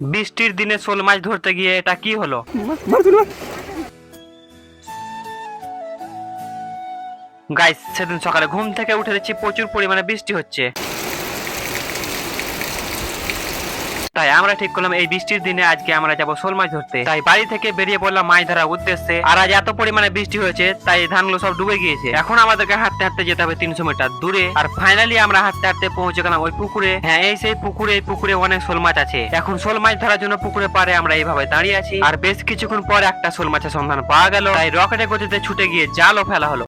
বৃষ্টির দিনে শোল মাছ ধরতে গিয়ে এটা কি হলো? গাইস, সেদিন সকালে ঘুম থেকে উঠে দেখছি প্রচুর পরিমাণে বৃষ্টি হচ্ছে। তাই আমরা ঠিক করলাম এই বৃষ্টির দিনে আজকে আমরা যাবো শোল মাছ ধরতে। তাই বাড়ি থেকে বেরিয়ে পড়লাম মাছ ধরার উদ্দেশ্যে। আর আজ এত পরিমাণে বৃষ্টি হয়েছে তাই ধানগুলো সব ডুবে গিয়েছে। এখন আমাদেরকে হাঁটতে হাঁটতে যেতে হবে 300 মিটার দূরে। আর ফাইনালি আমরা হাঁটতে হাঁটতে পৌঁছে গেলাম ওই পুকুরে। হ্যাঁ, এই সেই পুকুরে। এই পুকুরে অনেক শোল মাছ আছে। এখন শোল মাছ ধরার জন্য পুকুরে পাড়ে আমরা এইভাবে দাঁড়িয়ে আছি। আর বেশ কিছুক্ষণ পর একটা শোল মাছের সন্ধান পাওয়া গেল। তাই রকেটের গতিতে ছুটে গিয়ে জালও ফেলা হলো।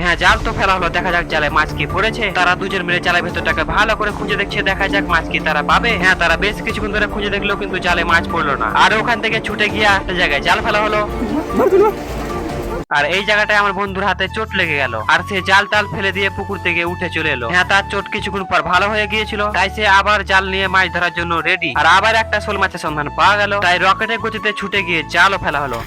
হ্যাঁ, জাল তো ফেলা হলো। দেখা যাক জালে মাছ কি পড়েছে। তারা দুজন মিলে জালের ভেতরটাকে ভালো করে খুঁজে দেখছে। দেখা যাক মাছ কি তারা পাবে। হ্যাঁ, তারা বেশ কিছুক্ষণ ধরে খুঁজে দেখলো কিন্তু জালে মাছ পড়লো না। আর ওখান থেকে ছুটে গিয়ে একটা জায়গায় জাল ফেলা হলো। আর এই জায়গাটায় আমার বন্ধুর হাতে চোট লেগে গেল। আর সে জাল টাল ফেলে দিয়ে পুকুর থেকে উঠে চলে এলো। হ্যাঁ, তার চোট কিছুক্ষণ পর ভালো হয়ে গিয়েছিল। তাই সে আবার জাল নিয়ে মাছ ধরার জন্য রেডি। আর আবার একটা শোল মাছের সন্ধান পাওয়া গেল। তাই রকেটের গতিতে ছুটে গিয়ে জালও ফেলা হলো।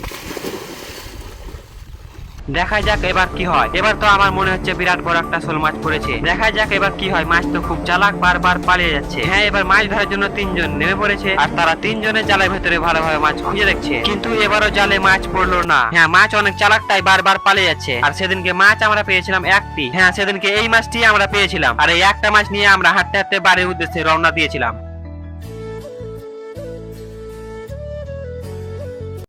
দেখা যাক এবার কি হয়। এবার তো আমার মনে হচ্ছে বিরাট বড় একটা শোল মাছ পড়েছে। দেখা যাক এবার কি হয়। মাছ তো খুব চালাক, বারবার পালিয়ে যাচ্ছে। হ্যাঁ, এবার মাছ ধরার জন্য 3 জন নেমে পড়েছে। আর তারা 3 জনের জালের ভেতরে ভালোভাবে মাছ খুঁজে দেখছে। কিন্তু এবারও জালে মাছ পড়লো না। হ্যাঁ, মাছ অনেক চালাক, তাই বারবার পালিয়ে যাচ্ছে। আর সেদিনকে মাছ আমরা পেয়েছিলাম একটি। হ্যাঁ, সেদিনকে এই মাছটি আমরা পেয়েছিলাম। আর এই একটা মাছ নিয়ে আমরা হাঁটতে হাঁটতে বাড়ির উদ্দেশ্যে রওনা দিয়েছিলাম।